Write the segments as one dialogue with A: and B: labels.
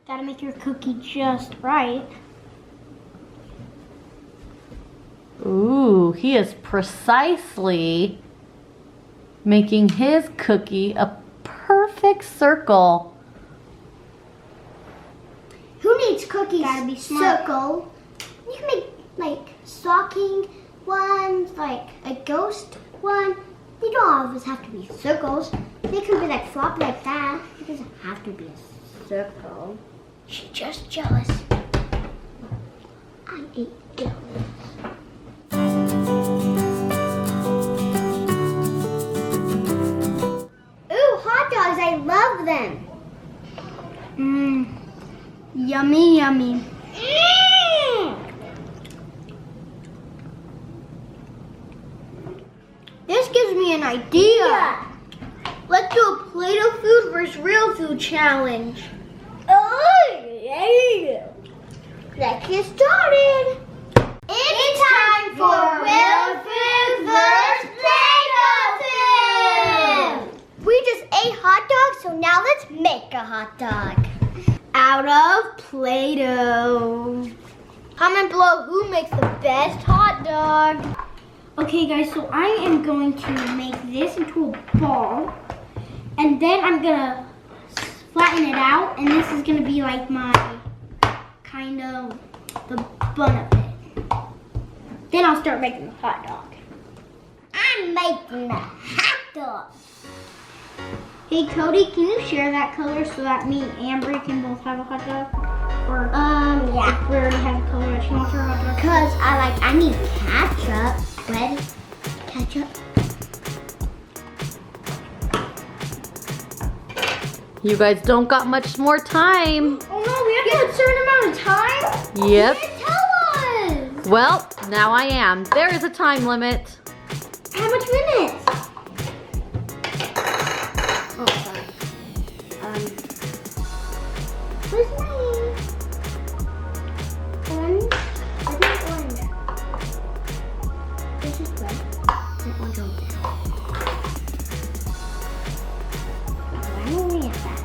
A: Gotta make your cookie just right.
B: Ooh, he is precisely making his cookie a perfect circle.
C: Who needs cookies?
A: Gotta be smart.
C: Circle. You can make like stocking ones, like a ghost one. They don't always have to be circles. They can be like flop like that. It doesn't have to be a circle. She's just jealous. I ate jealous. Ooh, hot dogs! I love them.
A: Mmm. Yummy, yummy. This gives me an idea. Let's do a Play-Doh food versus real food challenge.
C: Oh, yeah. Let's get started. It's time for real food versus Play-Doh food. We just ate hot dogs, so now let's make a hot dog.
A: Out of Play-Doh. Comment below who makes the best hot dog. Okay guys, so I am going to make this into a ball. And then I'm gonna flatten it out. And this is gonna be like my kind of the bun of it. Then I'll start making the hot dog.
C: I'm making a hot dog.
A: Hey Cody, can you share that color so that me and Brie can both have a hot dog? Or
C: Yeah.
A: if we already have a color that she wants her hot dog.
C: Cause I need ketchup. Red ketchup.
B: You guys don't got much more time.
A: Oh no, we have a certain amount of time?
B: Yep.
C: You didn't tell us.
B: Well, now I am. There is a time limit.
A: How much minutes?
C: Oh, sorry. Where's mine? Orange? I think orange. This is red. And orange over there. Why don't we have that?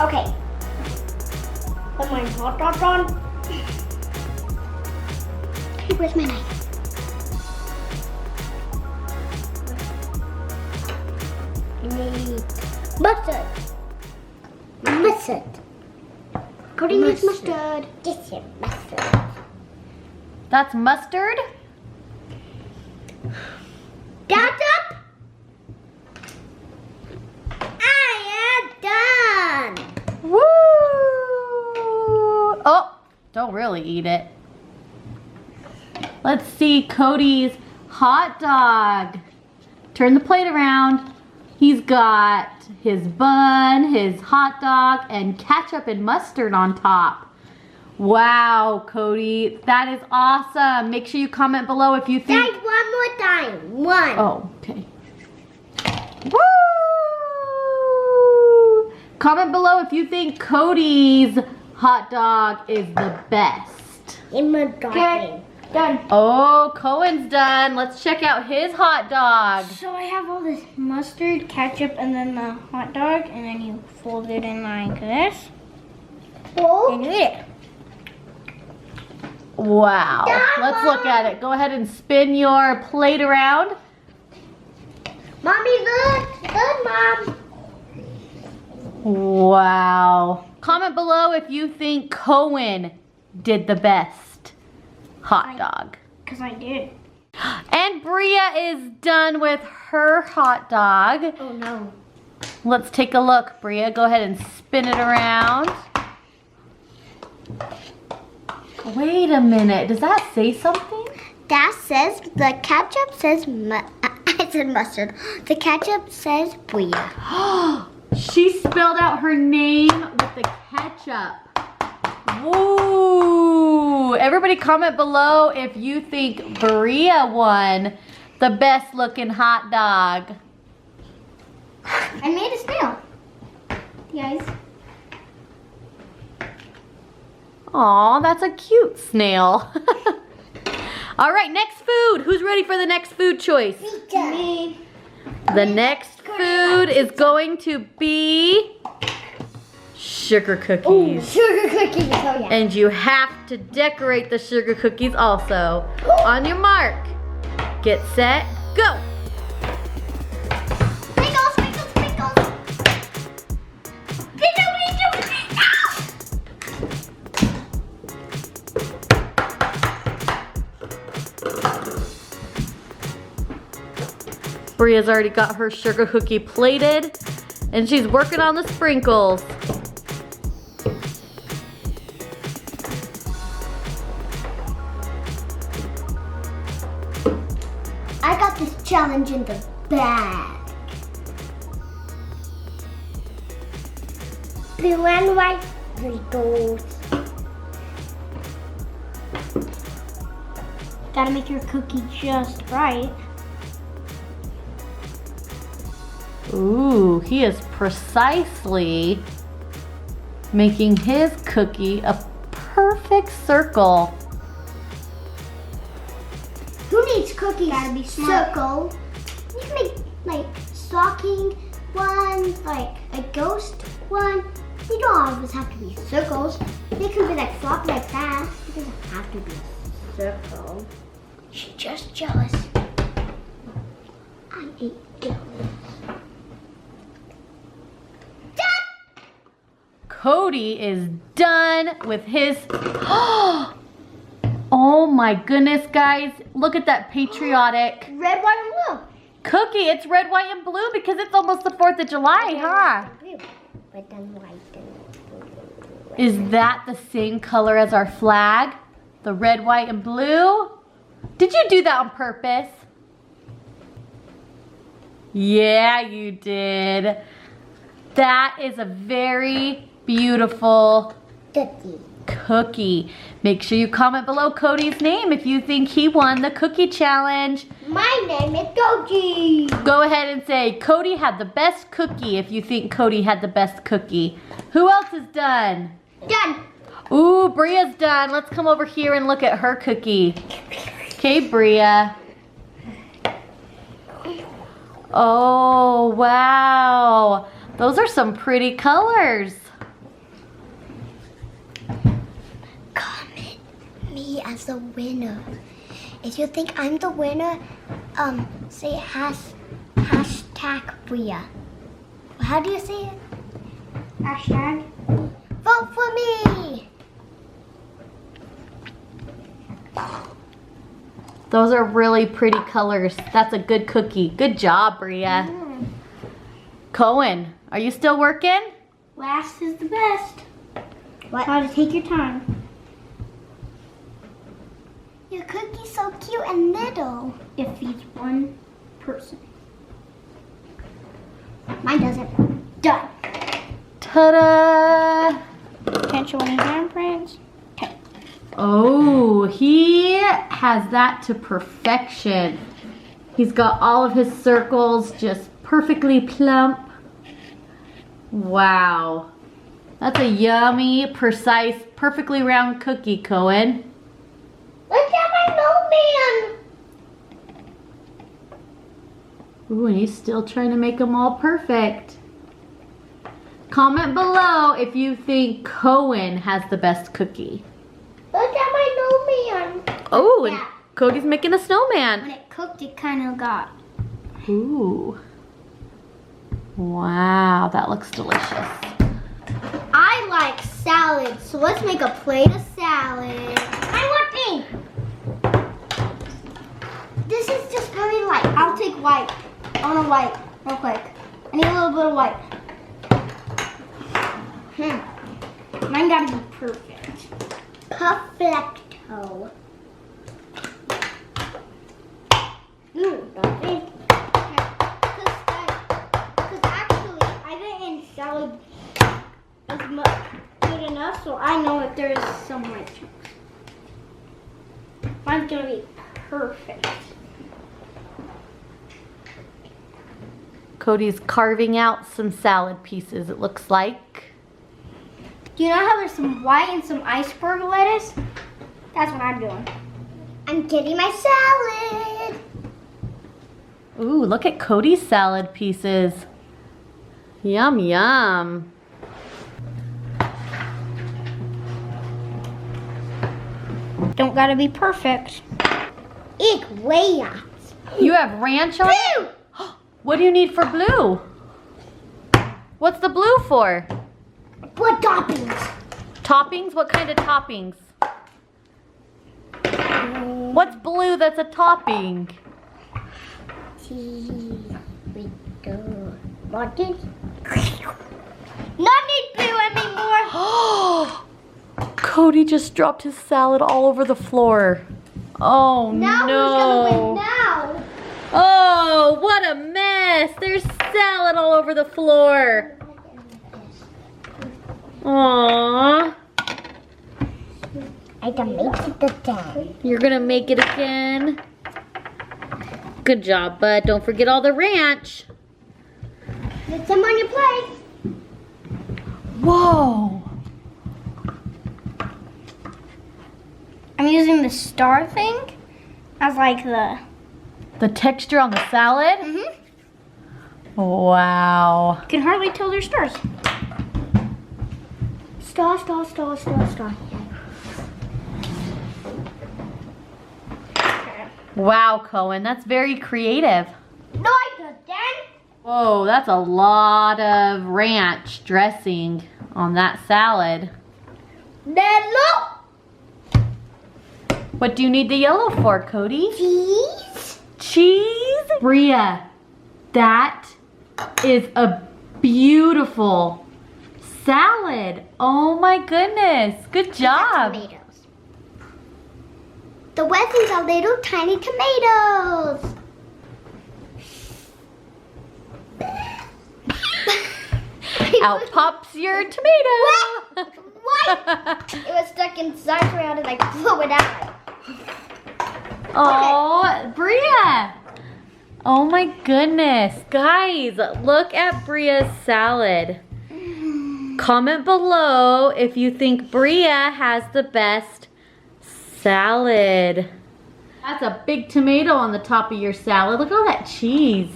C: Okay.
A: Put my hot dog on.
C: Hey, where's my knife? Need mustard. Mustard. Cody needs mustard. This is mustard.
B: That's mustard?
C: That's up. I am done.
B: Woo! Oh, don't really eat it. Let's see Cody's hot dog. Turn the plate around. He's got his bun, his hot dog, and ketchup and mustard on top. Wow, Cody, that is awesome. Make sure you comment below if you think...
C: Guys, one more time. One.
B: Oh, okay. Woo! Comment below if you think Cody's hot dog is the best.
C: In my garden.
A: Done.
B: Oh, Cohen's done. Let's check out his hot dog.
A: So I have all this mustard, ketchup, and then the hot dog, and then you fold it in like this, and you eat it.
B: Wow. Let's look at it. Go ahead and spin your plate around.
C: Mommy, look. Look, Mom.
B: Wow. Comment below if you think Cohen did the best hot dog.
A: Because I did.
B: And Bria is done with her hot dog.
C: Oh, no.
B: Let's take a look. Bria, go ahead and spin it around. Wait a minute. Does that say something?
C: That says, the ketchup says, I said mustard. The ketchup says Bria.
B: She spelled out her name with the ketchup. Woo! Everybody comment below if you think Bria won the best looking hot dog.
A: I made a snail. Guys.
B: Aw, that's a cute snail. All right, next food. Who's ready for the next food choice?
A: Me.
B: The next food is going to be sugar
C: Oh,
B: cookies.
C: sugar cookies. Oh, yeah.
B: And you have to decorate the sugar cookies also. On your mark, get set, go.
C: Sprinkles, sprinkles, sprinkles.
B: Bria's already got her sugar cookie plated, and she's working on the sprinkles.
C: I got this challenge in the bag. Blue and white Legos.
A: Gotta make your cookie just right.
B: Ooh, he is precisely making his cookie a perfect circle.
C: Who needs cookies?
A: Gotta be smart.
C: Circle. You can make like stocking one, like a ghost one. You don't always have to be circles. They can be like flop like that. It doesn't have to be a circle. She's just jealous. I ain't jealous.
B: Cody is done with his... Oh my goodness, guys. Look at that patriotic
C: Red, white, and blue.
B: cookie. It's red, white, and blue because it's almost the 4th of July, huh?
C: Red and white and blue.
B: Is that the same color as our flag? The red, white, and blue? Did you do that on purpose? Yeah, you did. That is a very beautiful
C: Cookie.
B: cookie. Make sure you comment below Cody's name if you think he won the cookie challenge.
C: My name is Cody.
B: Go ahead and say Cody had the best cookie if you think Cody had the best cookie. Who else is done?
C: Done.
B: Ooh, Bria's done. Let's come over here and look at her cookie. Okay, Bria. Oh, wow. Those are some pretty colors.
C: Comment me as the winner. If you think I'm the winner, say hashtag Bria. How do you say it?
A: Hashtag.
C: Vote for me.
B: Those are really pretty colors. That's a good cookie. Good job, Bria. Cohen, are you still working?
A: Last is the best.
C: What?
A: Gotta take your time.
C: Your cookie's so cute and little.
A: It feeds one person.
C: Mine doesn't. Done.
B: Ta-da!
A: Can't show any handprints. Okay.
B: Oh, he has that to perfection. He's got all of his circles just perfectly plump. Wow. That's a yummy, precise, perfectly round cookie, Cohen.
C: Look at my snowman.
B: Ooh, and he's still trying to make them all perfect. Comment below if you think Cohen has the best cookie.
C: Look at my snowman.
B: Oh, and
C: Yeah.
B: Cody's making a snowman.
A: When it cooked, it kind of got.
B: Ooh. Wow, that looks delicious.
A: I like salad, so let's make a plate of salad.
C: I want me. This is just very light.
A: I'll take white. I want a white, real quick. I need a little bit of white. Mine gotta be perfect.
C: Perfecto. That's it.
A: Because actually, I didn't salad as much good enough, so I know that there is some white chunks. Mine's gonna be perfect.
B: Cody's carving out some salad pieces, it looks like.
A: Do you know how there's some white and some iceberg lettuce? That's what I'm doing.
C: I'm getting my salad.
B: Ooh, look at Cody's salad pieces. Yum, yum.
A: don't gotta be perfect.
B: You have ranch on it? What do you need for blue? What's the blue for?
C: What toppings?
B: Toppings? What kind of toppings? What's blue that's a topping?
C: Cheese with the buttons.
A: Not need blue anymore.
B: Cody just dropped his salad all over the floor. Oh
C: Now
B: no.
C: who's gonna win now?
B: Oh, what a mess. There's salad all over the floor. Aww.
C: I can make it again.
B: You're gonna make it again. Good job, bud. Don't forget all the ranch.
C: Put some on your plate.
B: Whoa.
A: I'm using the star thing as like
B: The texture on the salad? Wow.
A: you can hardly tell they're stars.
C: Star, star, star, star, star.
B: Wow, Cohen, that's very creative.
C: No, I didn't.
B: Whoa, that's a lot of ranch dressing on that salad.
C: Yellow.
B: What do you need the yellow for, Cody?
C: Cheese.
B: Cheese? Bria, that is a beautiful salad. Oh my goodness. Good job.
C: Tomatoes. The wet things are little tiny tomatoes.
B: Out pops your tomato.
C: What? It was stuck inside, so I had to like blow it out.
B: Oh, Bria. Oh my goodness. Guys, look at Bria's salad. Comment below if you think Bria has the best salad. That's a big tomato on the top of your salad. Look at all that cheese.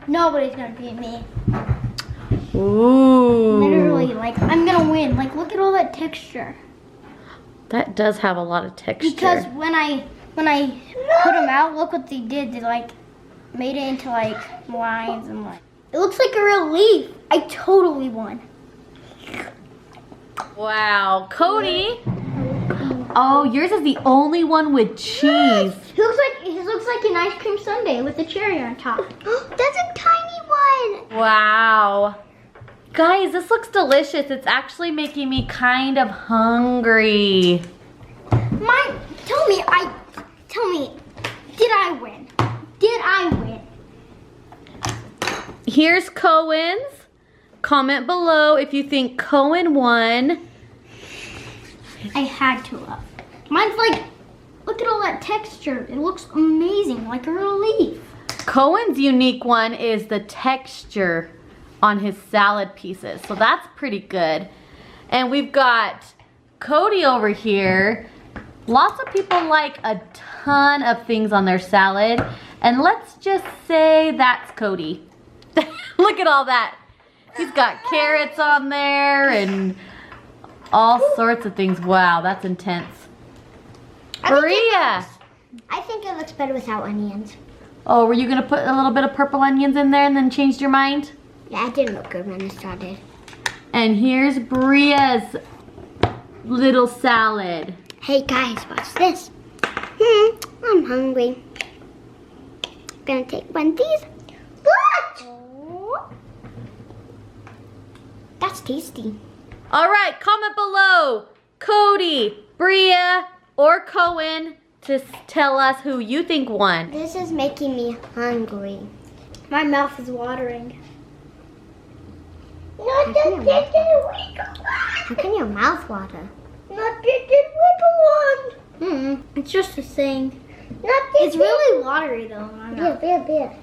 A: Nobody's gonna beat me.
B: Ooh.
A: Literally, like I'm gonna win. Like look at all that texture.
B: That does have a lot of texture.
A: Because when I put them out, look what they did. They like made it into like lines and like. It looks like a real leaf. I totally won.
B: Wow, Cody. Oh, yours is the only one with cheese.
A: It looks like an ice cream sundae with a cherry on top.
C: That's a tiny one.
B: Wow. Guys, this looks delicious. It's actually making me kind of hungry.
A: Tell me, did I win? Did I win?
B: Here's Cohen's. Comment below if you think Cohen won.
A: I had to love. Mine's like, look at all that texture. It looks amazing, like a real leaf.
B: Cohen's unique one is the texture on his salad pieces. So that's pretty good. And we've got Cody over here. Lots of people like a ton of things on their salad. And let's just say that's Cody. Look at all that. He's got carrots on there and all sorts of things. Wow, that's intense. Bria.
C: I think it looks better without onions.
B: Oh, were you gonna put a little bit of purple onions in there and then changed your mind?
C: Yeah, it didn't look good when it started.
B: And here's Bria's little salad.
C: Hey guys, watch this. I'm hungry. Gonna take one of these. What? That's tasty.
B: All right, comment below, Cody, Bria, or Cohen to tell us who you think won.
C: This is making me hungry.
A: My mouth is watering.
C: How can your mouth water?
A: It's just a thing.
C: Not
A: It's really watery though.
C: Beer.